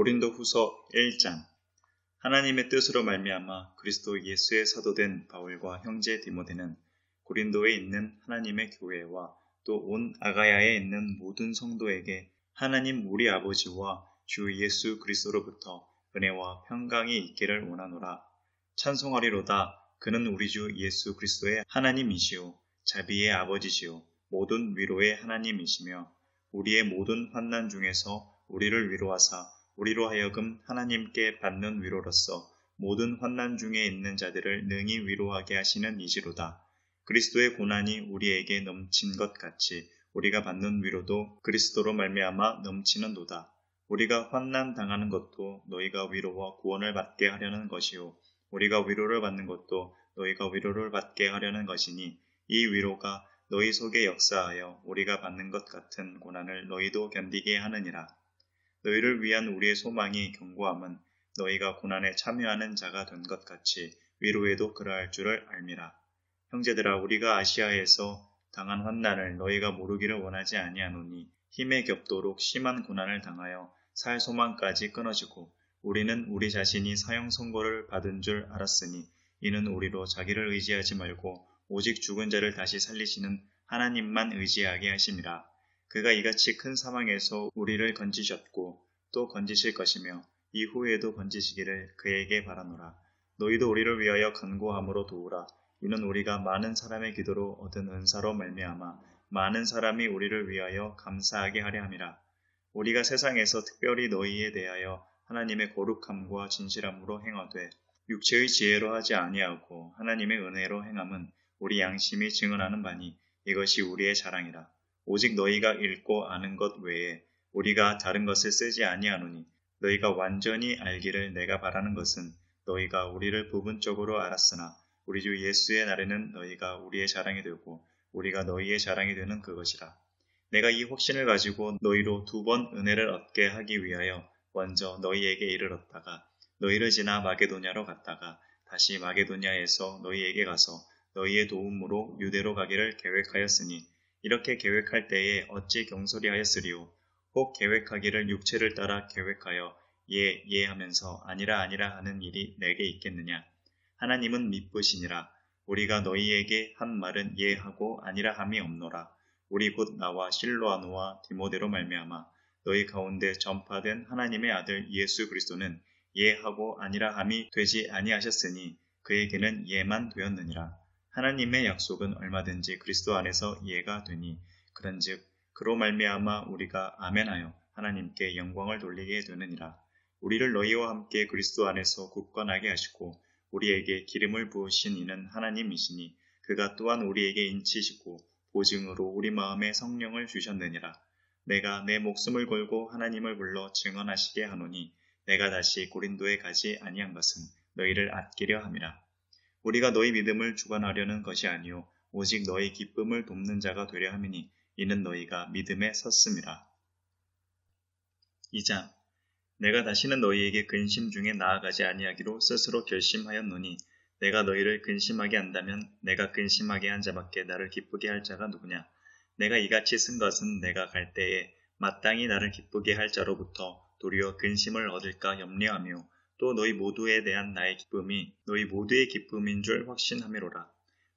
고린도후서 1장. 하나님의 뜻으로 말미암아 그리스도 예수의 사도된 바울과 형제 디모데는 고린도에 있는 하나님의 교회와 또 온 아가야에 있는 모든 성도에게 하나님 우리 아버지와 주 예수 그리스도로부터 은혜와 평강이 있기를 원하노라. 찬송하리로다. 그는 우리 주 예수 그리스도의 하나님이시오 자비의 아버지시오 모든 위로의 하나님이시며 우리의 모든 환난 중에서 우리를 위로하사 우리로 하여금 하나님께 받는 위로로서 모든 환난 중에 있는 자들을 능히 위로하게 하시는 이시로다. 그리스도의 고난이 우리에게 넘친 것 같이 우리가 받는 위로도 그리스도로 말미암아 넘치는도다. 우리가 환난 당하는 것도 너희가 위로와 구원을 받게 하려는 것이요 우리가 위로를 받는 것도 너희가 위로를 받게 하려는 것이니 이 위로가 너희 속에 역사하여 우리가 받는 것 같은 고난을 너희도 견디게 하느니라. 너희를 위한 우리의 소망이 견고함은 너희가 고난에 참여하는 자가 된 것 같이 위로에도 그러할 줄을 알미라. 형제들아, 우리가 아시아에서 당한 환난을 너희가 모르기를 원하지 아니하노니 힘에 겹도록 심한 고난을 당하여 살 소망까지 끊어지고 우리는 우리 자신이 사형 선고를 받은 줄 알았으니 이는 우리로 자기를 의지하지 말고 오직 죽은 자를 다시 살리시는 하나님만 의지하게 하심이라. 그가 이같이 큰 사망에서 우리를 건지셨고 또 건지실 것이며 이후에도 건지시기를 그에게 바라노라. 너희도 우리를 위하여 간구함으로 도우라. 이는 우리가 많은 사람의 기도로 얻은 은사로 말미암아 많은 사람이 우리를 위하여 감사하게 하려 함이라. 우리가 세상에서 특별히 너희에 대하여 하나님의 거룩함과 진실함으로 행하되 육체의 지혜로 하지 아니하고 하나님의 은혜로 행함은 우리 양심이 증언하는 바니 이것이 우리의 자랑이라. 오직 너희가 읽고 아는 것 외에 우리가 다른 것을 쓰지 아니하노니 너희가 완전히 알기를 내가 바라는 것은 너희가 우리를 부분적으로 알았으나 우리 주 예수의 날에는 너희가 우리의 자랑이 되고 우리가 너희의 자랑이 되는 그것이라. 내가 이 확신을 가지고 너희로 2번 은혜를 얻게 하기 위하여 먼저 너희에게 이르렀다가 너희를 지나 마게도냐로 갔다가 다시 마게도냐에서 너희에게 가서 너희의 도움으로 유대로 가기를 계획하였으니 이렇게 계획할 때에 어찌 경솔히 하였으리요. 혹 계획하기를 육체를 따라 계획하여 예 하면서 아니라 하는 일이 내게 있겠느냐. 하나님은 미쁘시니라. 우리가 너희에게 한 말은 예하고 아니라 함이 없노라. 우리 곧 나와 실로아노와 디모데로 말미암아 너희 가운데 전파된 하나님의 아들 예수 그리스도는 예하고 아니라 함이 되지 아니하셨으니 그에게는 예만 되었느니라. 하나님의 약속은 얼마든지 그리스도 안에서 예가 되니 그런즉 그로 말미암아 우리가 아멘하여 하나님께 영광을 돌리게 되느니라. 우리를 너희와 함께 그리스도 안에서 굳건하게 하시고 우리에게 기름을 부으신 이는 하나님이시니 그가 또한 우리에게 인치시고 보증으로 우리 마음에 성령을 주셨느니라. 내가 내 목숨을 걸고 하나님을 불러 증언하시게 하노니 내가 다시 고린도에 가지 아니한 것은 너희를 아끼려 함이라. 우리가 너희 믿음을 주관하려는 것이 아니요 오직 너희 기쁨을 돕는 자가 되려 함이니 이는 너희가 믿음에 섰음이라. 2장. 내가 다시는 너희에게 근심 중에 나아가지 아니하기로 스스로 결심하였노니 내가 너희를 근심하게 한다면 내가 근심하게 한 자밖에 나를 기쁘게 할 자가 누구냐. 내가 이같이 쓴 것은 내가 갈 때에 마땅히 나를 기쁘게 할 자로부터 도리어 근심을 얻을까 염려하며 또 너희 모두에 대한 나의 기쁨이 너희 모두의 기쁨인 줄 확신함이로라.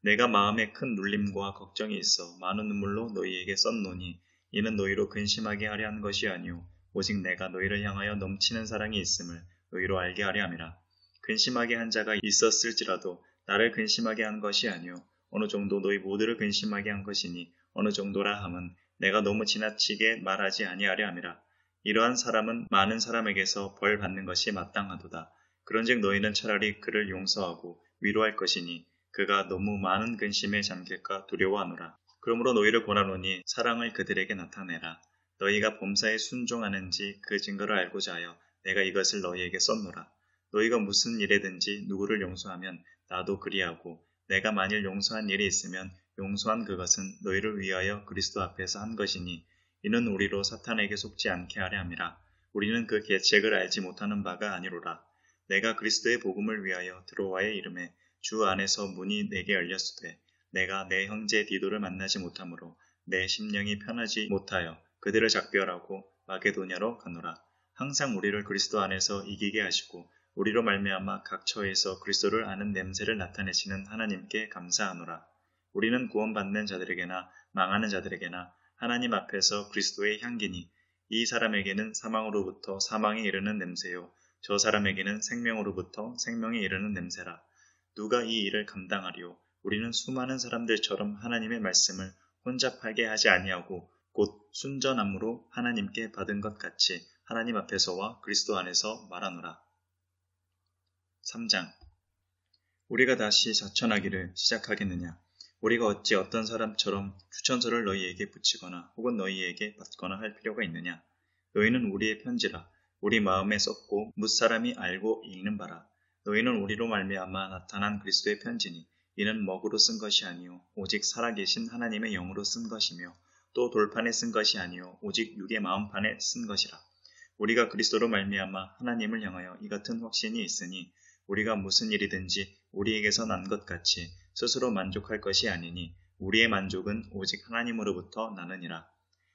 내가 마음에 큰 눌림과 걱정이 있어 많은 눈물로 너희에게 썼노니 이는 너희로 근심하게 하려 한 것이 아니오 오직 내가 너희를 향하여 넘치는 사랑이 있음을 너희로 알게 하려 함이라. 근심하게 한 자가 있었을지라도 나를 근심하게 한 것이 아니오 어느 정도 너희 모두를 근심하게 한 것이니 어느 정도라 함은 내가 너무 지나치게 말하지 아니하려 함이라. 이러한 사람은 많은 사람에게서 벌 받는 것이 마땅하도다. 그런즉 너희는 차라리 그를 용서하고 위로할 것이니 그가 너무 많은 근심에 잠길까 두려워하노라. 그러므로 너희를 권하노니 사랑을 그들에게 나타내라. 너희가 범사에 순종하는지 그 증거를 알고자 하여 내가 이것을 너희에게 썼노라. 너희가 무슨 일에든지 누구를 용서하면 나도 그리하고 내가 만일 용서한 일이 있으면 용서한 그것은 너희를 위하여 그리스도 앞에서 한 것이니 이는 우리로 사탄에게 속지 않게 하려 함이라. 우리는 그 계책을 알지 못하는 바가 아니로라. 내가 그리스도의 복음을 위하여 드로아의 이름에 주 안에서 문이 내게 열렸으되 내가 내 형제 디도를 만나지 못하므로 내 심령이 편하지 못하여 그들을 작별하고 마게도냐로 가노라. 항상 우리를 그리스도 안에서 이기게 하시고 우리로 말미암아 각 처에서 그리스도를 아는 냄새를 나타내시는 하나님께 감사하노라. 우리는 구원받는 자들에게나 망하는 자들에게나 하나님 앞에서 그리스도의 향기니 이 사람에게는 사망으로부터 사망에 이르는 냄새요 저 사람에게는 생명으로부터 생명에 이르는 냄새라. 누가 이 일을 감당하리요? 우리는 수많은 사람들처럼 하나님의 말씀을 혼잡하게 하지 아니하고 곧 순전함으로 하나님께 받은 것 같이 하나님 앞에서와 그리스도 안에서 말하노라. 3장. 우리가 다시 자천하기를 시작하겠느냐? 우리가 어찌 어떤 사람처럼 추천서를 너희에게 붙이거나 혹은 너희에게 받거나 할 필요가 있느냐? 너희는 우리의 편지라. 우리 마음에 썼고 뭇사람이 알고 읽는 바라. 너희는 우리로 말미암아 나타난 그리스도의 편지니 이는 먹으로 쓴 것이 아니요 오직 살아계신 하나님의 영으로 쓴 것이며 또 돌판에 쓴 것이 아니요 오직 육의 마음판에 쓴 것이라. 우리가 그리스도로 말미암아 하나님을 향하여 이 같은 확신이 있으니 우리가 무슨 일이든지 우리에게서 난 것 같이 스스로 만족할 것이 아니니 우리의 만족은 오직 하나님으로부터 나느니라.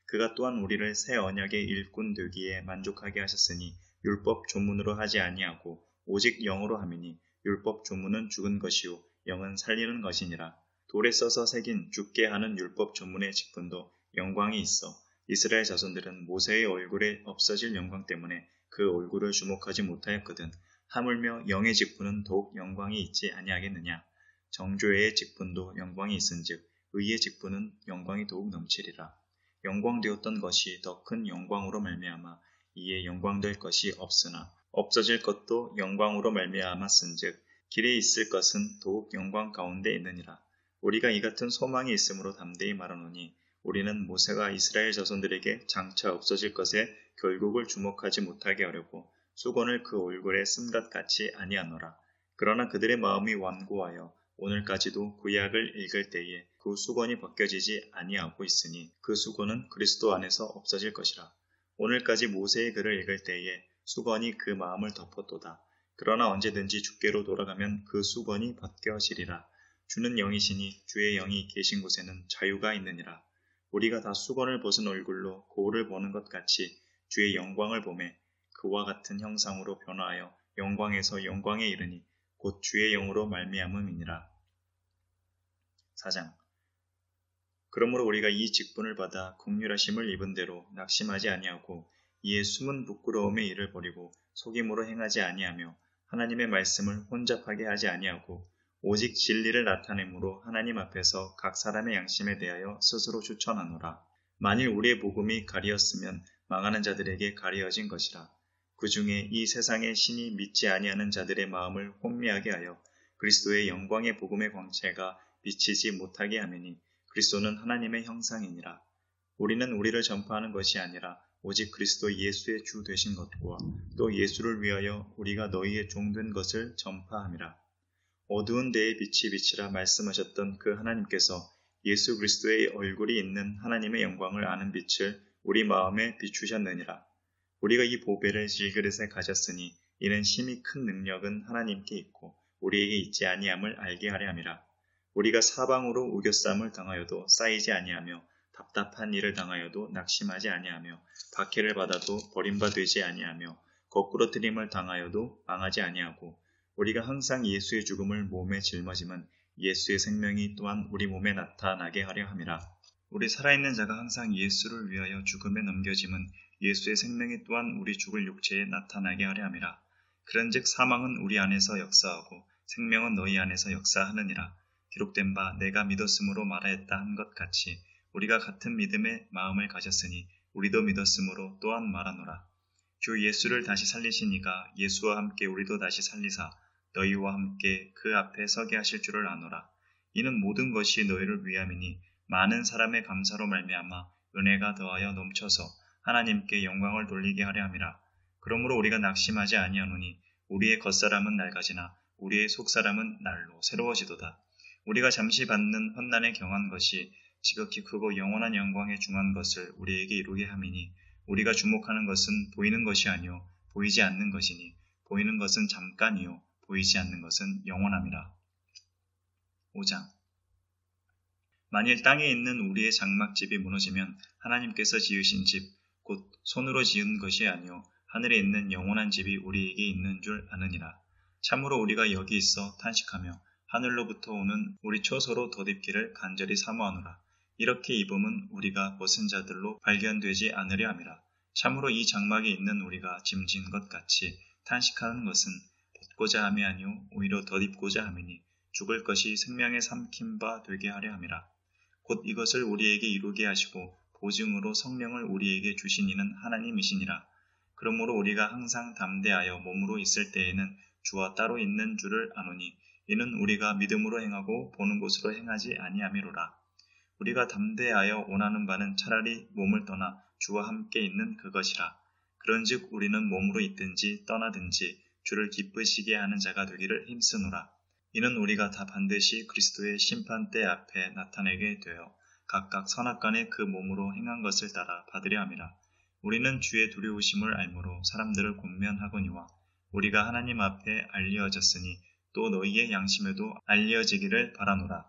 그가 또한 우리를 새 언약의 일꾼 되기에 만족하게 하셨으니 율법 조문으로 하지 아니하고 오직 영으로 함이니 율법 조문은 죽은 것이요 영은 살리는 것이니라. 돌에 써서 새긴 죽게 하는 율법 조문의 직분도 영광이 있어 이스라엘 자손들은 모세의 얼굴에 없어질 영광 때문에 그 얼굴을 주목하지 못하였거든. 하물며 영의 직분은 더욱 영광이 있지 아니하겠느냐. 정죄의 직분도 영광이 있은즉 의의 직분은 영광이 더욱 넘치리라. 영광되었던 것이 더 큰 영광으로 말미암아 이에 영광될 것이 없으나 없어질 것도 영광으로 말미암았은즉 길에 있을 것은 더욱 영광 가운데 있느니라. 우리가 이 같은 소망이 있으므로 담대히 말하노니 우리는 모세가 이스라엘 자손들에게 장차 없어질 것에 결국을 주목하지 못하게 하려고 수건을 그 얼굴에 쓴 것 같이 아니하노라. 그러나 그들의 마음이 완고하여 오늘까지도 구약을 읽을 때에 그 수건이 벗겨지지 아니하고 있으니 그 수건은 그리스도 안에서 없어질 것이라. 오늘까지 모세의 글을 읽을 때에 수건이 그 마음을 덮었도다. 그러나 언제든지 주께로 돌아가면 그 수건이 벗겨지리라. 주는 영이시니 주의 영이 계신 곳에는 자유가 있느니라. 우리가 다 수건을 벗은 얼굴로 거울을 보는 것 같이 주의 영광을 보매 그와 같은 형상으로 변화하여 영광에서 영광에 이르니 곧 주의 영으로 말미암음이니라. 4장. 그러므로 우리가 이 직분을 받아 긍휼하심을 입은 대로 낙심하지 아니하고 이에 숨은 부끄러움의 일을 버리고 속임으로 행하지 아니하며 하나님의 말씀을 혼잡하게 하지 아니하고 오직 진리를 나타내므로 하나님 앞에서 각 사람의 양심에 대하여 스스로 추천하노라. 만일 우리의 복음이 가리었으면 망하는 자들에게 가리어진 것이라. 그 중에 이 세상의 신이 믿지 아니하는 자들의 마음을 혼미하게 하여 그리스도의 영광의 복음의 광채가 비치지 못하게 하매니 그리스도는 하나님의 형상이니라. 우리는 우리를 전파하는 것이 아니라 오직 그리스도 예수의 주 되신 것과 또 예수를 위하여 우리가 너희의 종된 것을 전파함이라. 어두운 데에 빛이 비치라 말씀하셨던 그 하나님께서 예수 그리스도의 얼굴이 있는 하나님의 영광을 아는 빛을 우리 마음에 비추셨느니라. 우리가 이 보배를 질그릇에 가졌으니 이는 심히 큰 능력은 하나님께 있고 우리에게 있지 아니함을 알게 하려 함이라. 우리가 사방으로 우겨쌈을 당하여도 쌓이지 아니하며 답답한 일을 당하여도 낙심하지 아니하며 박해를 받아도 버림받지 아니하며 거꾸로 트림을 당하여도 망하지 아니하고 우리가 항상 예수의 죽음을 몸에 짊어짐은 예수의 생명이 또한 우리 몸에 나타나게 하려 함이라. 우리 살아있는 자가 항상 예수를 위하여 죽음에 넘겨짐은 예수의 생명이 또한 우리 죽을 육체에 나타나게 하려 함이라. 그런즉 사망은 우리 안에서 역사하고 생명은 너희 안에서 역사하느니라. 기록된 바 내가 믿었으므로 말하였다 한 것 같이 우리가 같은 믿음의 마음을 가졌으니 우리도 믿었으므로 또한 말하노라. 주 예수를 다시 살리신 이가 예수와 함께 우리도 다시 살리사 너희와 함께 그 앞에 서게 하실 줄을 아노라. 이는 모든 것이 너희를 위함이니 많은 사람의 감사로 말미암아 은혜가 더하여 넘쳐서 하나님께 영광을 돌리게 하려 함이라. 그러므로 우리가 낙심하지 아니하노니 우리의 겉사람은 낡아지나 우리의 속사람은 날로 새로워지도다. 우리가 잠시 받는 환난에 경한 것이 지극히 크고 영원한 영광에 중한 것을 우리에게 이루게 함이니 우리가 주목하는 것은 보이는 것이 아니요 보이지 않는 것이니 보이는 것은 잠깐이요 보이지 않는 것은 영원함이라. 5장. 만일 땅에 있는 우리의 장막집이 무너지면 하나님께서 지으신 집 곧 손으로 지은 것이 아니요 하늘에 있는 영원한 집이 우리에게 있는 줄 아느니라. 참으로 우리가 여기 있어 탄식하며 하늘로부터 오는 우리 처소로 덧입기를 간절히 사모하노라. 이렇게 입음은 우리가 벗은 자들로 발견되지 않으려 함이라. 참으로 이 장막에 있는 우리가 짐진 것 같이 탄식하는 것은 벗고자 함이 아니요 오히려 덧입고자 함이니 죽을 것이 생명에 삼킨 바 되게 하려 함이라. 곧 이것을 우리에게 이루게 하시고 보증으로 성령을 우리에게 주신 이는 하나님이시니라. 그러므로 우리가 항상 담대하여 몸으로 있을 때에는 주와 따로 있는 줄을 아노니 이는 우리가 믿음으로 행하고 보는 곳으로 행하지 아니함이로라. 우리가 담대하여 원하는 바는 차라리 몸을 떠나 주와 함께 있는 그것이라. 그런즉 우리는 몸으로 있든지 떠나든지 주를 기쁘시게 하는 자가 되기를 힘쓰노라. 이는 우리가 다 반드시 그리스도의 심판대 앞에 나타내게 되어 각각 선악간에 그 몸으로 행한 것을 따라 받으려 함이라. 우리는 주의 두려우심을 알므로 사람들을 권면하거니와 우리가 하나님 앞에 알려졌으니 또 너희의 양심에도 알려지기를 바라노라.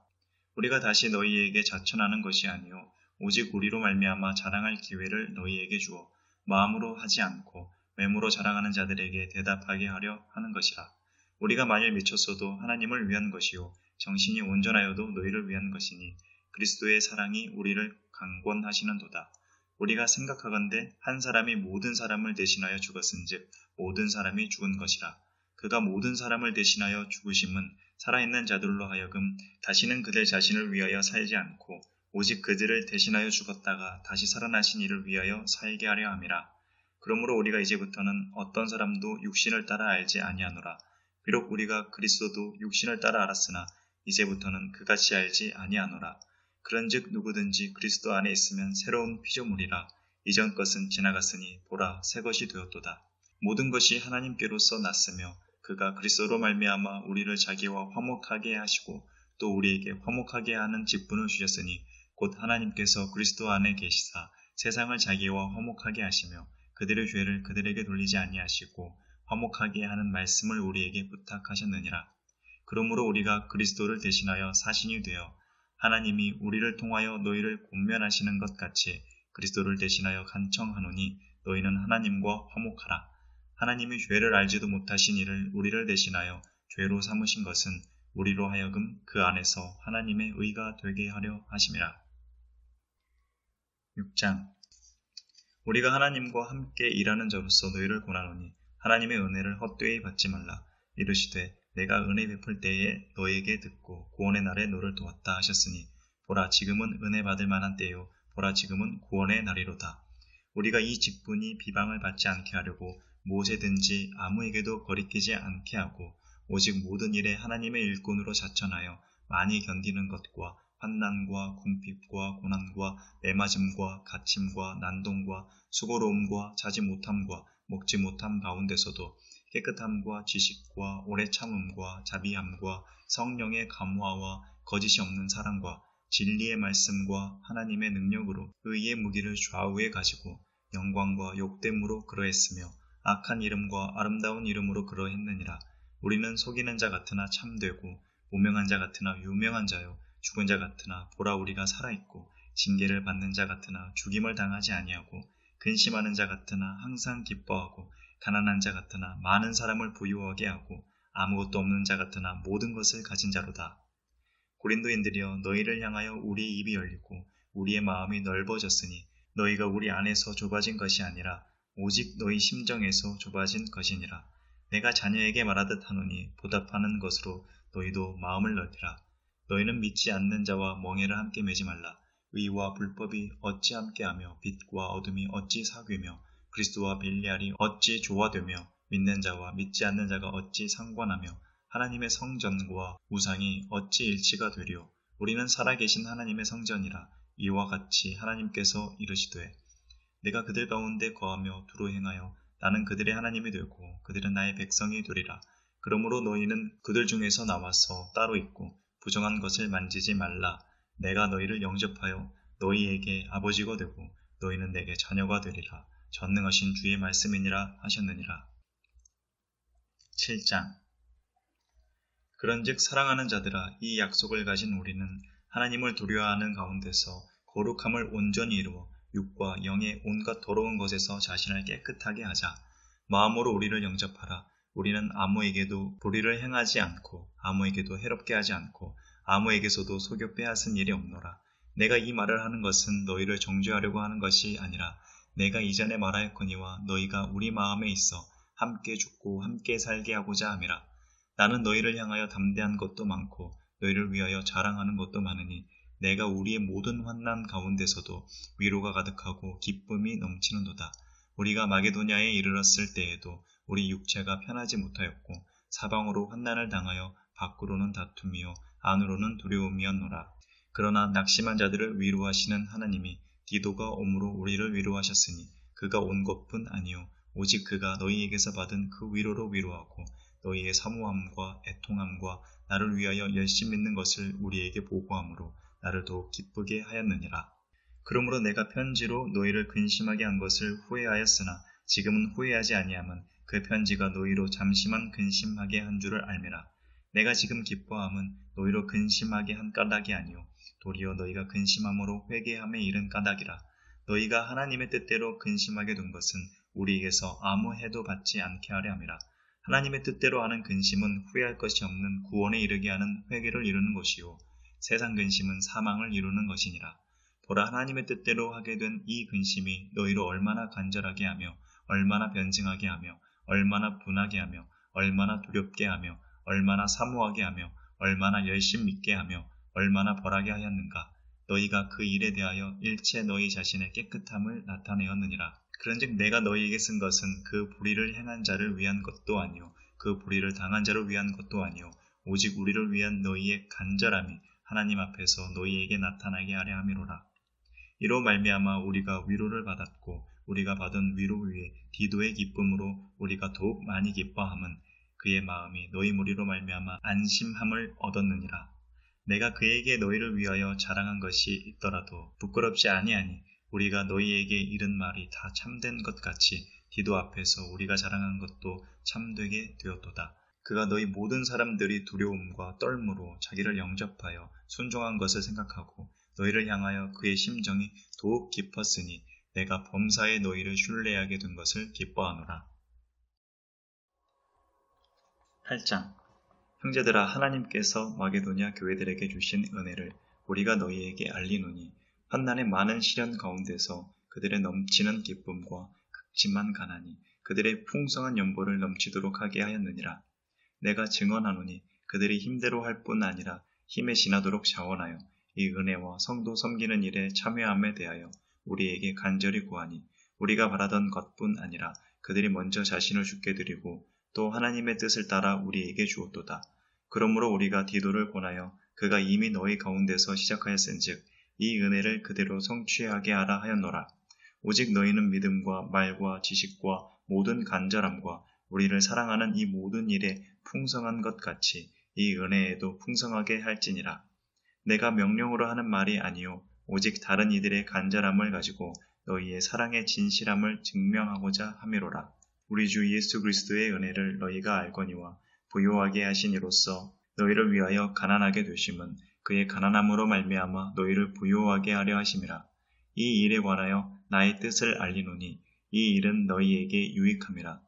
우리가 다시 너희에게 자천하는 것이 아니요 오직 우리로 말미암아 자랑할 기회를 너희에게 주어 마음으로 하지 않고 외모로 자랑하는 자들에게 대답하게 하려 하는 것이라. 우리가 만일 미쳤어도 하나님을 위한 것이요 정신이 온전하여도 너희를 위한 것이니 그리스도의 사랑이 우리를 강권하시는도다. 우리가 생각하건대 한 사람이 모든 사람을 대신하여 죽었은즉 모든 사람이 죽은 것이라. 그가 모든 사람을 대신하여 죽으심은 살아있는 자들로 하여금 다시는 그들 자신을 위하여 살지 않고 오직 그들을 대신하여 죽었다가 다시 살아나신 이를 위하여 살게 하려 함이라. 그러므로 우리가 이제부터는 어떤 사람도 육신을 따라 알지 아니하노라. 비록 우리가 그리스도도 육신을 따라 알았으나 이제부터는 그같이 알지 아니하노라. 그런즉 누구든지 그리스도 안에 있으면 새로운 피조물이라. 이전 것은 지나갔으니 보라 새 것이 되었도다. 모든 것이 하나님께로서 났으며 그가 그리스도로 말미암아 우리를 자기와 화목하게 하시고 또 우리에게 화목하게 하는 직분을 주셨으니 곧 하나님께서 그리스도 안에 계시사 세상을 자기와 화목하게 하시며 그들의 죄를 그들에게 돌리지 아니하시고 화목하게 하는 말씀을 우리에게 부탁하셨느니라. 그러므로 우리가 그리스도를 대신하여 사신이 되어 하나님이 우리를 통하여 너희를 권면하시는 것 같이 그리스도를 대신하여 간청하노니 너희는 하나님과 화목하라. 하나님이 죄를 알지도 못하신 이를 우리를 대신하여 죄로 삼으신 것은 우리로 하여금 그 안에서 하나님의 의가 되게 하려 하심이라. 6장 우리가 하나님과 함께 일하는 자로서 너희를 권하노니 하나님의 은혜를 헛되이 받지 말라. 이르시되 내가 은혜 베풀 때에 너에게 듣고 구원의 날에 너를 도왔다 하셨으니 보라 지금은 은혜 받을 만한 때요 보라 지금은 구원의 날이로다. 우리가 이 직분이 비방을 받지 않게 하려고 무엇에든지 아무에게도 거리끼지 않게 하고 오직 모든 일에 하나님의 일꾼으로 자천하여 많이 견디는 것과 환난과 궁핍과 고난과 매맞음과 갇힘과 난동과 수고로움과 자지 못함과 먹지 못함 가운데서도 깨끗함과 지식과 오래 참음과 자비함과 성령의 감화와 거짓이 없는 사랑과 진리의 말씀과 하나님의 능력으로 의의 무기를 좌우에 가지고 영광과 욕됨으로 그러했으며 악한 이름과 아름다운 이름으로 그러했느니라. 우리는 속이는 자 같으나 참되고 무명한 자 같으나 유명한 자요 죽은 자 같으나 보라 우리가 살아있고 징계를 받는 자 같으나 죽임을 당하지 아니하고 근심하는 자 같으나 항상 기뻐하고 가난한 자 같으나 많은 사람을 부유하게 하고 아무것도 없는 자 같으나 모든 것을 가진 자로다. 고린도인들이여 너희를 향하여 우리의 입이 열리고 우리의 마음이 넓어졌으니 너희가 우리 안에서 좁아진 것이 아니라 오직 너희 심정에서 좁아진 것이니라. 내가 자녀에게 말하듯 하노니 보답하는 것으로 너희도 마음을 넓히라. 너희는 믿지 않는 자와 멍에를 함께 매지 말라. 의와 불법이 어찌 함께하며 빛과 어둠이 어찌 사귀며 그리스도와 벨리알이 어찌 조화되며 믿는 자와 믿지 않는 자가 어찌 상관하며 하나님의 성전과 우상이 어찌 일치가 되리요. 우리는 살아계신 하나님의 성전이라. 이와 같이 하나님께서 이르시되 내가 그들 가운데 거하며 두루 행하여 나는 그들의 하나님이 되고 그들은 나의 백성이 되리라. 그러므로 너희는 그들 중에서 나와서 따로 있고 부정한 것을 만지지 말라. 내가 너희를 영접하여 너희에게 아버지가 되고 너희는 내게 자녀가 되리라. 전능하신 주의 말씀이니라 하셨느니라. 7장 그런즉 사랑하는 자들아 이 약속을 가진 우리는 하나님을 두려워하는 가운데서 거룩함을 온전히 이루어 육과 영의 온갖 더러운 것에서 자신을 깨끗하게 하자. 마음으로 우리를 영접하라. 우리는 아무에게도 불의를 행하지 않고 아무에게도 해롭게 하지 않고 아무에게서도 속여 빼앗은 일이 없노라. 내가 이 말을 하는 것은 너희를 정죄하려고 하는 것이 아니라 내가 이전에 말하였거니와 너희가 우리 마음에 있어 함께 죽고 함께 살게 하고자 함이라. 나는 너희를 향하여 담대한 것도 많고 너희를 위하여 자랑하는 것도 많으니 내가 우리의 모든 환난 가운데서도 위로가 가득하고 기쁨이 넘치는도다. 우리가 마게도냐에 이르렀을 때에도 우리 육체가 편하지 못하였고 사방으로 환난을 당하여 밖으로는 다툼이요 안으로는 두려움이었노라. 그러나 낙심한 자들을 위로하시는 하나님이 디도가 옴으로 우리를 위로하셨으니 그가 온 것뿐 아니요 오직 그가 너희에게서 받은 그 위로로 위로하고 너희의 사모함과 애통함과 나를 위하여 열심히 믿는 것을 우리에게 보고함으로 나를 더욱 기쁘게 하였느니라. 그러므로 내가 편지로 너희를 근심하게 한 것을 후회하였으나 지금은 후회하지 아니함은 그 편지가 너희로 잠시만 근심하게 한 줄을 알미라. 내가 지금 기뻐함은 너희로 근심하게 한 까닭이 아니요 도리어 너희가 근심함으로 회개함에 이른 까닭이라. 너희가 하나님의 뜻대로 근심하게 된 것은 우리에게서 아무 해도 받지 않게 하려 함이라. 하나님의 뜻대로 하는 근심은 후회할 것이 없는 구원에 이르게 하는 회개를 이루는 것이요 세상 근심은 사망을 이루는 것이니라. 보라, 하나님의 뜻대로 하게 된 이 근심이 너희로 얼마나 간절하게 하며 얼마나 변증하게 하며 얼마나 분하게 하며 얼마나 두렵게 하며 얼마나 사모하게 하며 얼마나 열심 믿게 하며 얼마나 벌하게 하였는가. 너희가 그 일에 대하여 일체 너희 자신의 깨끗함을 나타내었느니라. 그런즉 내가 너희에게 쓴 것은 그 불의를 행한 자를 위한 것도 아니요 그 불의를 당한 자를 위한 것도 아니요 오직 우리를 위한 너희의 간절함이 하나님 앞에서 너희에게 나타나게 하려 함이로라. 이로 말미암아 우리가 위로를 받았고 우리가 받은 위로 위에 디도의 기쁨으로 우리가 더욱 많이 기뻐함은 그의 마음이 너희 무리로 말미암아 안심함을 얻었느니라. 내가 그에게 너희를 위하여 자랑한 것이 있더라도 부끄럽지 아니하니 우리가 너희에게 이른 말이 다 참된 것 같이 디도 앞에서 우리가 자랑한 것도 참되게 되었도다. 그가 너희 모든 사람들이 두려움과 떨므로 자기를 영접하여 순종한 것을 생각하고 너희를 향하여 그의 심정이 더욱 깊었으니 내가 범사에 너희를 신뢰하게 된 것을 기뻐하노라. 8장. 형제들아, 하나님께서 마게도냐 교회들에게 주신 은혜를 우리가 너희에게 알리노니 환난의 많은 시련 가운데서 그들의 넘치는 기쁨과 극심한 가난이 그들의 풍성한 연보를 넘치도록 하게 하였느니라. 내가 증언하노니 그들이 힘대로 할 뿐 아니라 힘에 지나도록 자원하여 이 은혜와 성도 섬기는 일에 참여함에 대하여 우리에게 간절히 구하니 우리가 바라던 것뿐 아니라 그들이 먼저 자신을 주께 드리고 또 하나님의 뜻을 따라 우리에게 주었도다. 그러므로 우리가 디도를 권하여 그가 이미 너희 가운데서 시작하였은즉 이 은혜를 그대로 성취하게 하라 하였노라. 오직 너희는 믿음과 말과 지식과 모든 간절함과 우리를 사랑하는 이 모든 일에 풍성한 것 같이 이 은혜에도 풍성하게 할지니라. 내가 명령으로 하는 말이 아니요 오직 다른 이들의 간절함을 가지고 너희의 사랑의 진실함을 증명하고자 함이로라. 우리 주 예수 그리스도의 은혜를 너희가 알거니와 부요하게 하신 이로써 너희를 위하여 가난하게 되심은 그의 가난함으로 말미암아 너희를 부요하게 하려 하심이라. 이 일에 관하여 나의 뜻을 알리노니 이 일은 너희에게 유익함이라.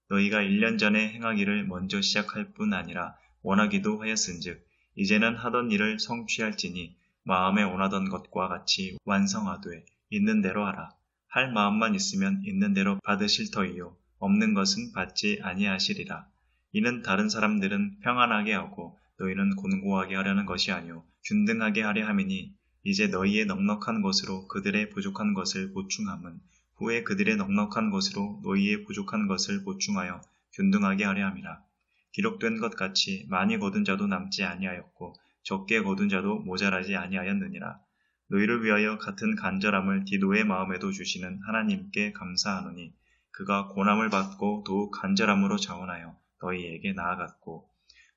너희가 1년 전에 행하기를 먼저 시작할 뿐 아니라 원하기도 하였은즉 이제는 하던 일을 성취할지니 마음에 원하던 것과 같이 완성하되 있는 대로 하라. 할 마음만 있으면 있는 대로 받으실 터이요 없는 것은 받지 아니하시리라. 이는 다른 사람들은 평안하게 하고 너희는 곤고하게 하려는 것이 아니요 균등하게 하려 함이니 이제 너희의 넉넉한 것으로 그들의 부족한 것을 보충함은 후에 그들의 넉넉한 것으로 너희의 부족한 것을 보충하여 균등하게 하려 함이라. 기록된 것 같이 많이 거둔 자도 남지 아니하였고 적게 거둔 자도 모자라지 아니하였느니라. 너희를 위하여 같은 간절함을 디도의 마음에도 주시는 하나님께 감사하노니 그가 고난을 받고 더욱 간절함으로 자원하여 너희에게 나아갔고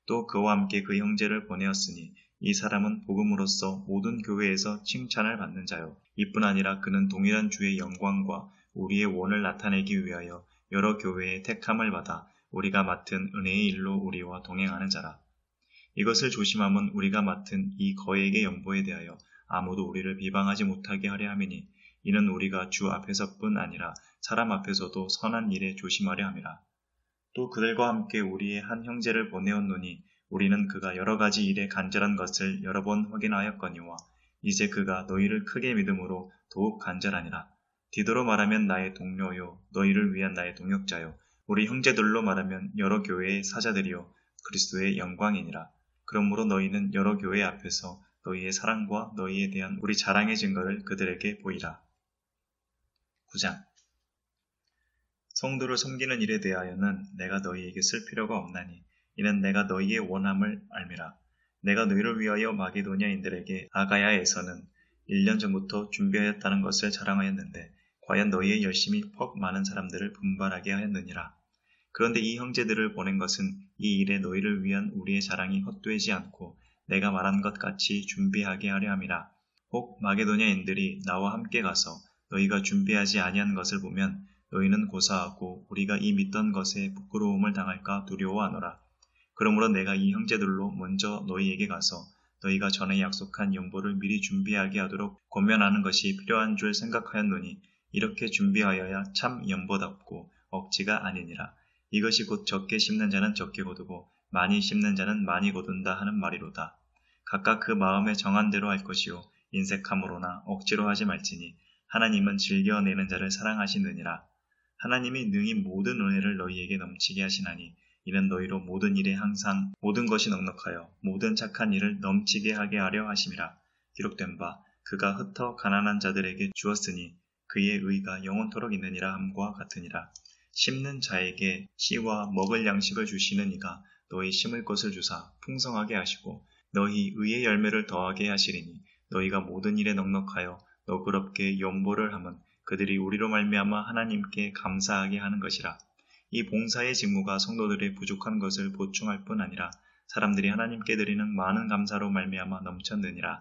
또 그와 함께 그 형제를 보내었으니 이 사람은 복음으로써 모든 교회에서 칭찬을 받는 자요 이뿐 아니라 그는 동일한 주의 영광과 우리의 원을 나타내기 위하여 여러 교회의 택함을 받아 우리가 맡은 은혜의 일로 우리와 동행하는 자라. 이것을 조심함은 우리가 맡은 이 거액의 연보에 대하여 아무도 우리를 비방하지 못하게 하려 함이니 이는 우리가 주 앞에서뿐 아니라 사람 앞에서도 선한 일에 조심하려 함이라. 또 그들과 함께 우리의 한 형제를 보내었노니 우리는 그가 여러 가지 일에 간절한 것을 여러 번 확인하였거니와 이제 그가 너희를 크게 믿음으로 더욱 간절하니라. 디도로 말하면 나의 동료요 너희를 위한 나의 동역자요 우리 형제들로 말하면 여러 교회의 사자들이요 그리스도의 영광이니라. 그러므로 너희는 여러 교회 앞에서 너희의 사랑과 너희에 대한 우리 자랑의 증거를 그들에게 보이라. 9장 성도를 섬기는 일에 대하여는 내가 너희에게 쓸 필요가 없나니 이는 내가 너희의 원함을 알미라. 내가 너희를 위하여 마게도냐인들에게 아가야에서는 1년 전부터 준비하였다는 것을 자랑하였는데 과연 너희의 열심이 퍽 많은 사람들을 분발하게 하였느니라. 그런데 이 형제들을 보낸 것은 이 일에 너희를 위한 우리의 자랑이 헛되지 않고 내가 말한 것 같이 준비하게 하려 함이라. 혹 마게도냐인들이 나와 함께 가서 너희가 준비하지 아니한 것을 보면 너희는 고사하고 우리가 이 믿던 것에 부끄러움을 당할까 두려워하노라. 그러므로 내가 이 형제들로 먼저 너희에게 가서 너희가 전에 약속한 연보를 미리 준비하게 하도록 권면하는 것이 필요한 줄 생각하였노니 이렇게 준비하여야 참 연보답고 억지가 아니니라. 이것이 곧 적게 심는 자는 적게 거두고 많이 심는 자는 많이 거둔다 하는 말이로다. 각각 그 마음에 정한 대로 할 것이요 인색함으로나 억지로 하지 말지니 하나님은 즐겨내는 자를 사랑하시느니라. 하나님이 능히 모든 은혜를 너희에게 넘치게 하시나니 이는 너희로 모든 일에 항상 모든 것이 넉넉하여 모든 착한 일을 넘치게 하게 하려 하심이라. 기록된 바 그가 흩어 가난한 자들에게 주었으니 그의 의가 영원토록 있느니라 함과 같으니라. 심는 자에게 씨와 먹을 양식을 주시는 이가 너희 심을 것을 주사 풍성하게 하시고 너희 의의 열매를 더하게 하시리니 너희가 모든 일에 넉넉하여 너그럽게 연보를 함은 그들이 우리로 말미암아 하나님께 감사하게 하는 것이라. 이 봉사의 직무가 성도들의 부족한 것을 보충할 뿐 아니라 사람들이 하나님께 드리는 많은 감사로 말미암아 넘쳤느니라.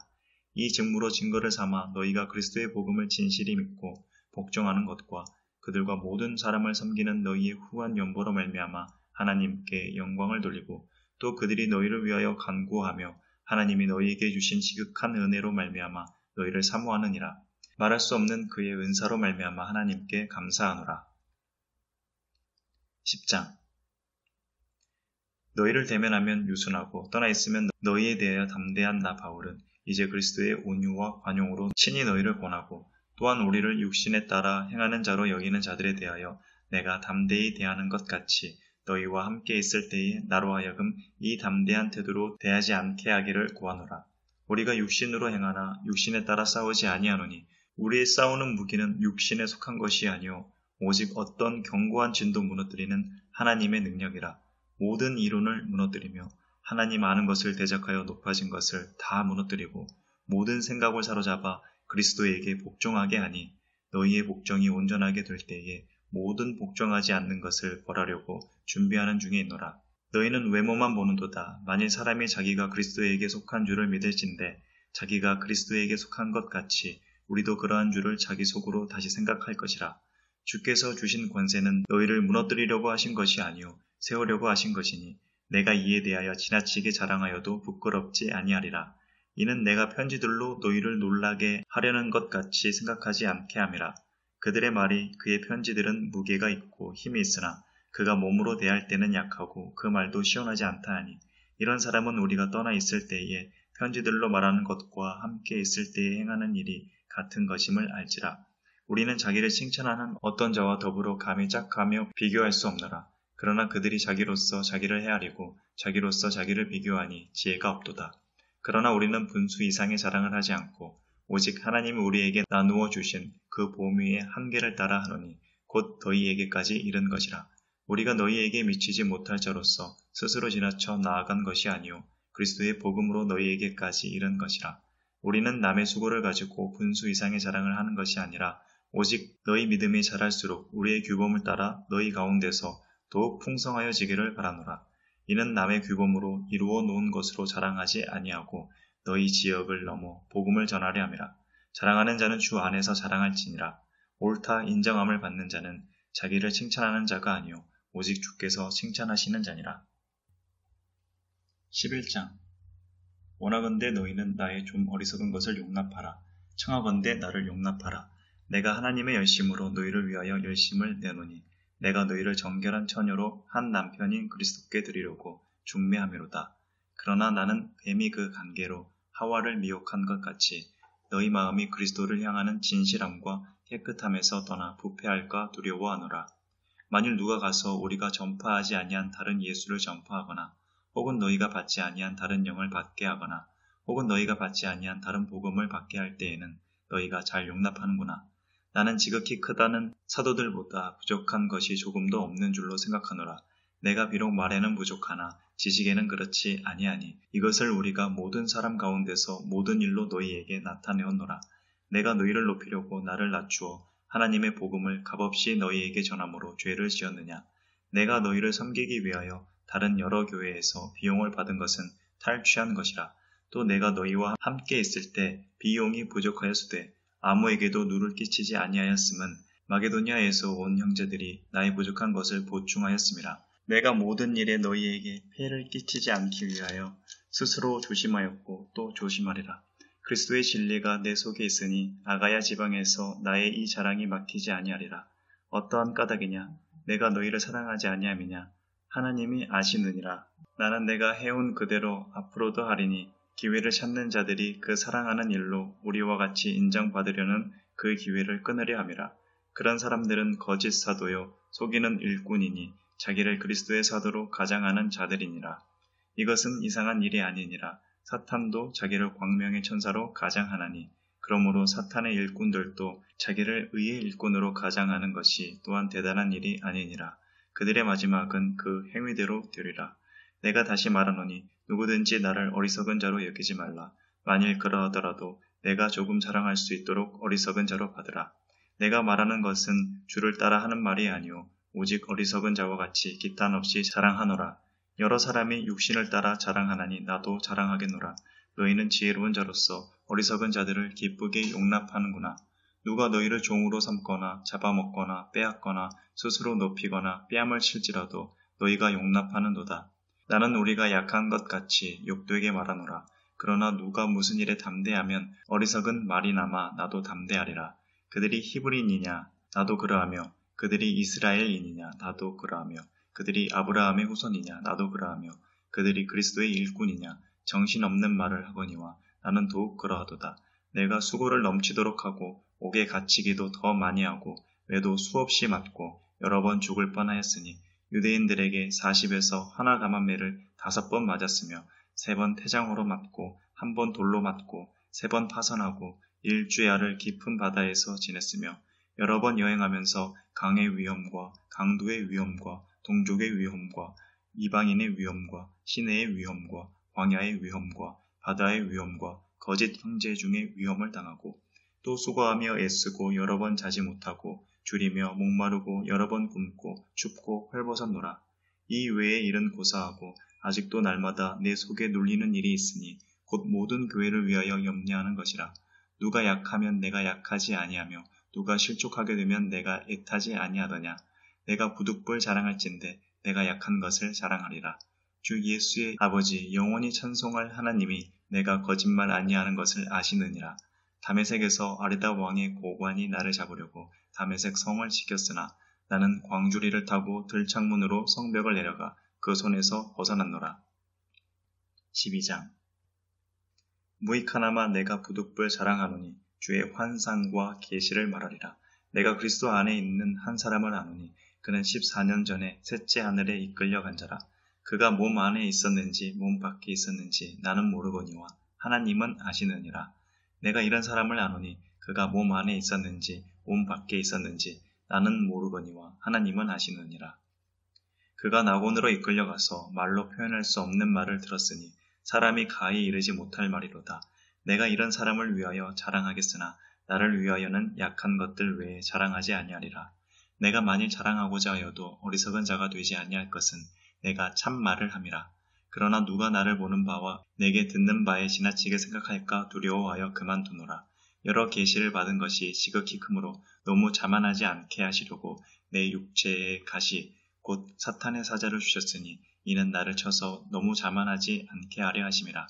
이 직무로 증거를 삼아 너희가 그리스도의 복음을 진실히 믿고 복종하는 것과 그들과 모든 사람을 섬기는 너희의 후한 연보로 말미암아 하나님께 영광을 돌리고 또 그들이 너희를 위하여 간구하며 하나님이 너희에게 주신 지극한 은혜로 말미암아 너희를 사모하느니라. 말할 수 없는 그의 은사로 말미암아 하나님께 감사하노라. 10장 너희를 대면하면 유순하고 떠나 있으면 너희에 대하여 담대한 나 바울은 이제 그리스도의 온유와 관용으로 친히 너희를 권하고 또한 우리를 육신에 따라 행하는 자로 여기는 자들에 대하여 내가 담대히 대하는 것 같이 너희와 함께 있을 때에 나로 하여금 이 담대한 태도로 대하지 않게 하기를 구하노라. 우리가 육신으로 행하나 육신에 따라 싸우지 아니하노니 우리의 싸우는 무기는 육신에 속한 것이 아니오 오직 어떤 견고한 진도 무너뜨리는 하나님의 능력이라. 모든 이론을 무너뜨리며 하나님 아는 것을 대적하여 높아진 것을 다 무너뜨리고 모든 생각을 사로잡아 그리스도에게 복종하게 하니 너희의 복종이 온전하게 될 때에 모든 복종하지 않는 것을 벌하려고 준비하는 중에 있노라. 너희는 외모만 보는도다. 만일 사람이 자기가 그리스도에게 속한 줄을 믿을진대 자기가 그리스도에게 속한 것 같이 우리도 그러한 줄을 자기 속으로 다시 생각할 것이라. 주께서 주신 권세는 너희를 무너뜨리려고 하신 것이 아니요 세우려고 하신 것이니 내가 이에 대하여 지나치게 자랑하여도 부끄럽지 아니하리라. 이는 내가 편지들로 너희를 놀라게 하려는 것 같이 생각하지 않게 함이라. 그들의 말이 그의 편지들은 무게가 있고 힘이 있으나 그가 몸으로 대할 때는 약하고 그 말도 시원하지 않다 하니 이런 사람은 우리가 떠나 있을 때에 편지들로 말하는 것과 함께 있을 때에 행하는 일이 같은 것임을 알지라. 우리는 자기를 칭찬하는 어떤 자와 더불어 감히 짝하며 비교할 수 없노라. 그러나 그들이 자기로서 자기를 헤아리고 자기로서 자기를 비교하니 지혜가 없도다. 그러나 우리는 분수 이상의 자랑을 하지 않고 오직 하나님이 우리에게 나누어 주신 그 보미의 한계를 따라 하노니 곧 너희에게까지 이른 것이라. 우리가 너희에게 미치지 못할 자로서 스스로 지나쳐 나아간 것이 아니요 그리스도의 복음으로 너희에게까지 이른 것이라. 우리는 남의 수고를 가지고 분수 이상의 자랑을 하는 것이 아니라 오직 너희 믿음이 자랄수록 우리의 규범을 따라 너희 가운데서 더욱 풍성하여지기를 바라노라. 이는 남의 규범으로 이루어 놓은 것으로 자랑하지 아니하고 너희 지역을 넘어 복음을 전하려 함이라. 자랑하는 자는 주 안에서 자랑할지니라. 옳다 인정함을 받는 자는 자기를 칭찬하는 자가 아니요 오직 주께서 칭찬하시는 자니라. 11장 원하건대 너희는 나의 좀 어리석은 것을 용납하라. 청하건대 나를 용납하라. 내가 하나님의 열심으로 너희를 위하여 열심을 내노니 내가 너희를 정결한 처녀로 한 남편인 그리스도께 드리려고 중매함이로다. 그러나 나는 뱀이 그 관계로 하와를 미혹한 것 같이 너희 마음이 그리스도를 향하는 진실함과 깨끗함에서 떠나 부패할까 두려워하노라. 만일 누가 가서 우리가 전파하지 아니한 다른 예수를 전파하거나 혹은 너희가 받지 아니한 다른 영을 받게 하거나 혹은 너희가 받지 아니한 다른 복음을 받게 할 때에는 너희가 잘 용납하는구나. 나는 지극히 크다는 사도들보다 부족한 것이 조금도 없는 줄로 생각하노라. 내가 비록 말에는 부족하나 지식에는 그렇지 아니하니 이것을 우리가 모든 사람 가운데서 모든 일로 너희에게 나타내었노라. 내가 너희를 높이려고 나를 낮추어 하나님의 복음을 값없이 너희에게 전함으로 죄를 지었느냐. 내가 너희를 섬기기 위하여 다른 여러 교회에서 비용을 받은 것은 탈취한 것이라. 또 내가 너희와 함께 있을 때 비용이 부족하였으되 아무에게도 누를 끼치지 아니하였음은 마게도냐에서 온 형제들이 나의 부족한 것을 보충하였음이라. 내가 모든 일에 너희에게 폐를 끼치지 않기 위하여 스스로 조심하였고 또 조심하리라. 그리스도의 진리가 내 속에 있으니 아가야 지방에서 나의 이 자랑이 막히지 아니하리라. 어떠한 까닭이냐? 내가 너희를 사랑하지 아니함이냐? 하나님이 아시느니라. 나는 내가 해온 그대로 앞으로도 하리니 기회를 찾는 자들이 그 사랑하는 일로 우리와 같이 인정받으려는 그 기회를 끊으려 함이라. 그런 사람들은 거짓 사도요 속이는 일꾼이니 자기를 그리스도의 사도로 가장하는 자들이니라. 이것은 이상한 일이 아니니라. 사탄도 자기를 광명의 천사로 가장하나니 그러므로 사탄의 일꾼들도 자기를 의의 일꾼으로 가장하는 것이 또한 대단한 일이 아니니라. 그들의 마지막은 그 행위대로 되리라. 내가 다시 말하노니 누구든지 나를 어리석은 자로 여기지 말라. 만일 그러하더라도 내가 조금 자랑할 수 있도록 어리석은 자로 받으라. 내가 말하는 것은 주를 따라 하는 말이 아니오 오직 어리석은 자와 같이 기탄 없이 자랑하노라. 여러 사람이 육신을 따라 자랑하나니 나도 자랑하겠노라. 너희는 지혜로운 자로서 어리석은 자들을 기쁘게 용납하는구나. 누가 너희를 종으로 삼거나 잡아먹거나 빼앗거나 스스로 높이거나 뺨을 칠지라도 너희가 용납하는도다. 나는 우리가 약한 것 같이 욕되게 말하노라. 그러나 누가 무슨 일에 담대하면 어리석은 말이나마 나도 담대하리라. 그들이 히브리인이냐 나도 그러하며 그들이 이스라엘인이냐 나도 그러하며 그들이 아브라함의 후손이냐 나도 그러하며 그들이 그리스도의 일꾼이냐 정신없는 말을 하거니와 나는 더욱 그러하도다. 내가 수고를 넘치도록 하고 옥에 갇히기도 더 많이 하고 외도 수없이 맞고 여러 번 죽을 뻔하였으니 유대인들에게 40에서 하나 감한매를 5번 맞았으며 3번 태장으로 맞고 1번 돌로 맞고 3번 파선하고 일주야를 깊은 바다에서 지냈으며 여러 번 여행하면서 강의 위험과 강도의 위험과 동족의 위험과 이방인의 위험과 시내의 위험과 광야의 위험과 바다의 위험과 거짓 형제 중의 위험을 당하고 또 수고하며 애쓰고 여러 번 자지 못하고 줄이며 목마르고 여러 번 굶고 춥고 헐벗었노라. 이 외의 일은 고사하고 아직도 날마다 내 속에 눌리는 일이 있으니 곧 모든 교회를 위하여 염려하는 것이라. 누가 약하면 내가 약하지 아니하며 누가 실족하게 되면 내가 애타지 아니하더냐. 내가 부득불 자랑할진대 내가 약한 것을 자랑하리라. 주 예수의 아버지 영원히 찬송할 하나님이 내가 거짓말 아니하는 것을 아시느니라. 다메섹에서 아르다 왕의 고관이 나를 잡으려고 다메섹 성을 지켰으나 나는 광주리를 타고 들창문으로 성벽을 내려가 그 손에서 벗어났노라. 12장 무익하나마 내가 부득불 자랑하노니 주의 환상과 계시를 말하리라. 내가 그리스도 안에 있는 한 사람을 아노니 그는 14년 전에 셋째 하늘에 이끌려간 자라. 그가 몸 안에 있었는지 몸 밖에 있었는지 나는 모르거니와 하나님은 아시느니라. 내가 이런 사람을 아노니 그가 몸 안에 있었는지 몸 밖에 있었는지 나는 모르거니와 하나님은 아시느니라. 그가 낙원으로 이끌려가서 말로 표현할 수 없는 말을 들었으니 사람이 가히 이르지 못할 말이로다. 내가 이런 사람을 위하여 자랑하겠으나 나를 위하여는 약한 것들 외에 자랑하지 아니하리라. 내가 만일 자랑하고자 하여도 어리석은 자가 되지 아니할 것은 내가 참 말을 함이라. 그러나 누가 나를 보는 바와 내게 듣는 바에 지나치게 생각할까 두려워하여 그만두노라. 여러 계시를 받은 것이 지극히 크므로 너무 자만하지 않게 하시려고 내 육체의 가시 곧 사탄의 사자를 주셨으니 이는 나를 쳐서 너무 자만하지 않게 하려 하심이라.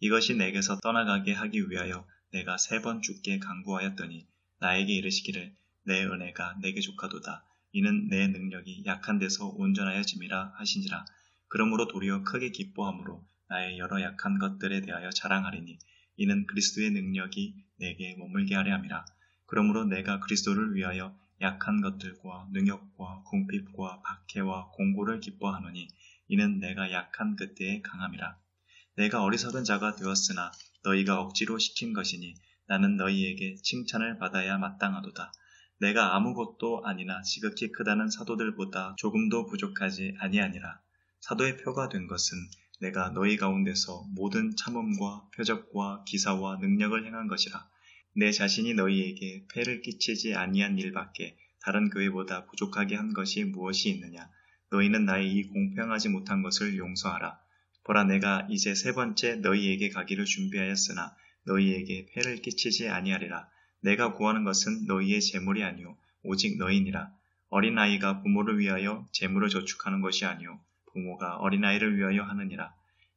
이것이 내게서 떠나가게 하기 위하여 내가 3번 죽게 강구하였더니 나에게 이르시기를 내 은혜가 내게 족하도다. 이는 내 능력이 약한 데서 온전하여짐이라 하신지라. 그러므로 도리어 크게 기뻐함으로 나의 여러 약한 것들에 대하여 자랑하리니 이는 그리스도의 능력이 내게 머물게 하려 함이라. 그러므로 내가 그리스도를 위하여 약한 것들과 능욕과 궁핍과 박해와 공고를 기뻐하노니 이는 내가 약한 그때의 강함이라. 내가 어리석은 자가 되었으나 너희가 억지로 시킨 것이니 나는 너희에게 칭찬을 받아야 마땅하도다. 내가 아무것도 아니나 지극히 크다는 사도들보다 조금도 부족하지 아니하니라. 사도의 표가 된 것은 내가 너희 가운데서 모든 참음과 표적과 기사와 능력을 행한 것이라. 내 자신이 너희에게 폐를 끼치지 아니한 일밖에 다른 교회보다 부족하게 한 것이 무엇이 있느냐. 너희는 나의 이 공평하지 못한 것을 용서하라. 보라, 내가 이제 세 번째 너희에게 가기를 준비하였으나 너희에게 폐를 끼치지 아니하리라. 내가 구하는 것은 너희의 재물이 아니오 오직 너희니라. 어린아이가 부모를 위하여 재물을 저축하는 것이 아니오 부모가 어린아이를 위하여 하느니라.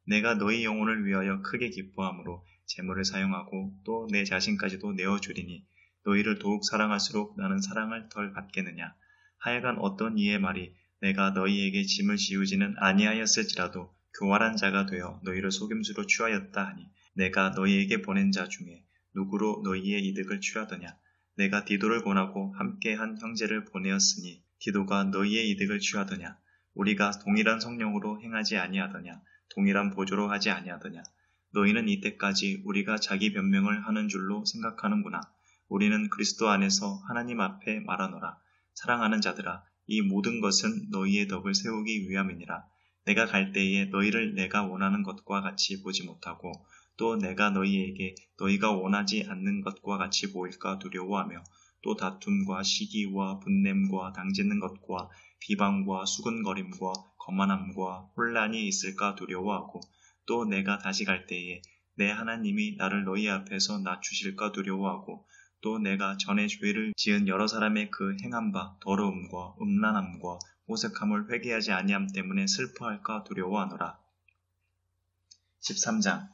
내가 너희 영혼을 위하여 크게 기뻐함으로 재물을 사용하고 또 내 자신까지도 내어주리니 너희를 더욱 사랑할수록 나는 사랑을 덜 받겠느냐. 하여간 어떤 이의 말이 내가 너희에게 짐을 지우지는 아니하였을지라도 교활한 자가 되어 너희를 속임수로 취하였다 하니 내가 너희에게 보낸 자 중에 누구로 너희의 이득을 취하더냐. 내가 디도를 보내고 함께한 형제를 보내었으니 디도가 너희의 이득을 취하더냐. 우리가 동일한 성령으로 행하지 아니하더냐. 동일한 보조로 하지 아니하더냐. 너희는 이때까지 우리가 자기 변명을 하는 줄로 생각하는구나. 우리는 그리스도 안에서 하나님 앞에 말하노라. 사랑하는 자들아, 이 모든 것은 너희의 덕을 세우기 위함이니라. 내가 갈 때에 너희를 내가 원하는 것과 같이 보지 못하고 또 내가 너희에게 너희가 원하지 않는 것과 같이 보일까 두려워하며 또 다툼과 시기와 분냄과 당짓는 것과 비방과 수근거림과 거만함과 혼란이 있을까 두려워하고 또 내가 다시 갈 때에 내 하나님이 나를 너희 앞에서 낮추실까 두려워하고 또 내가 전에 죄를 지은 여러 사람의 그 행한 바 더러움과 음란함과 오색함을 회개하지 아니함 때문에 슬퍼할까 두려워하노라. 13장.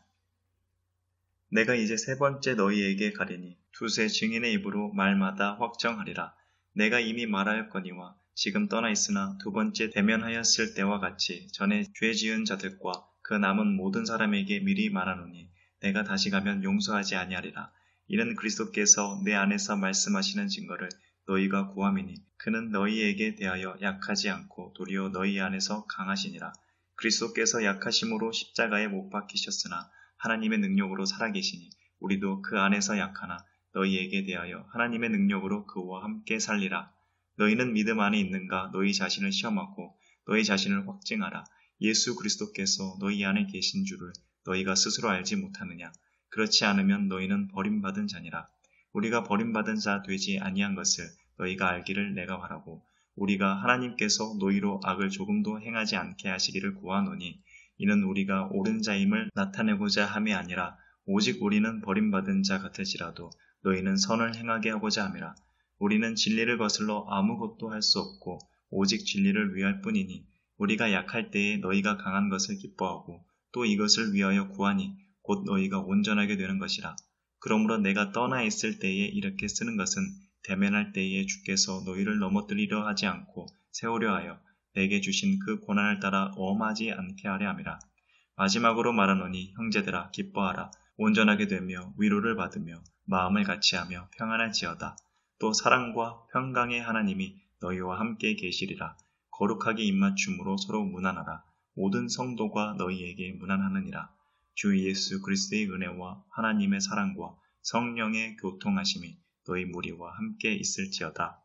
내가 이제 세 번째 너희에게 가리니 두세 증인의 입으로 말마다 확정하리라. 내가 이미 말하였거니와 지금 떠나 있으나 두 번째 대면하였을 때와 같이 전에 죄 지은 자들과 그 남은 모든 사람에게 미리 말하노니 내가 다시 가면 용서하지 아니하리라. 이는 그리스도께서 내 안에서 말씀하시는 증거를 너희가 구함이니 그는 너희에게 대하여 약하지 않고 도리어 너희 안에서 강하시니라. 그리스도께서 약하심으로 십자가에 못 박히셨으나 하나님의 능력으로 살아계시니 우리도 그 안에서 약하나 너희에게 대하여 하나님의 능력으로 그와 함께 살리라. 너희는 믿음 안에 있는가 너희 자신을 시험하고 너희 자신을 확증하라. 예수 그리스도께서 너희 안에 계신 줄을 너희가 스스로 알지 못하느냐. 그렇지 않으면 너희는 버림받은 자니라. 우리가 버림받은 자 되지 아니한 것을 너희가 알기를 내가 바라고 우리가 하나님께서 너희로 악을 조금도 행하지 않게 하시기를 구하노니 이는 우리가 옳은 자임을 나타내고자 함이 아니라 오직 우리는 버림받은 자 같을지라도 너희는 선을 행하게 하고자 함이라. 우리는 진리를 거슬러 아무것도 할 수 없고 오직 진리를 위할 뿐이니 우리가 약할 때에 너희가 강한 것을 기뻐하고 또 이것을 위하여 구하니 곧 너희가 온전하게 되는 것이라. 그러므로 내가 떠나 있을 때에 이렇게 쓰는 것은 대면할 때에 주께서 너희를 넘어뜨리려 하지 않고 세우려 하여 내게 주신 그 고난을 따라 엄하지 않게 하려 함이라. 마지막으로 말하노니 형제들아 기뻐하라. 온전하게 되며 위로를 받으며 마음을 같이하며 평안할지어다. 또 사랑과 평강의 하나님이 너희와 함께 계시리라. 거룩하게 입맞춤으로 서로 문안하라. 모든 성도가 너희에게 문안하느니라. 주 예수 그리스도의 은혜와 하나님의 사랑과 성령의 교통하심이 너희 무리와 함께 있을지어다.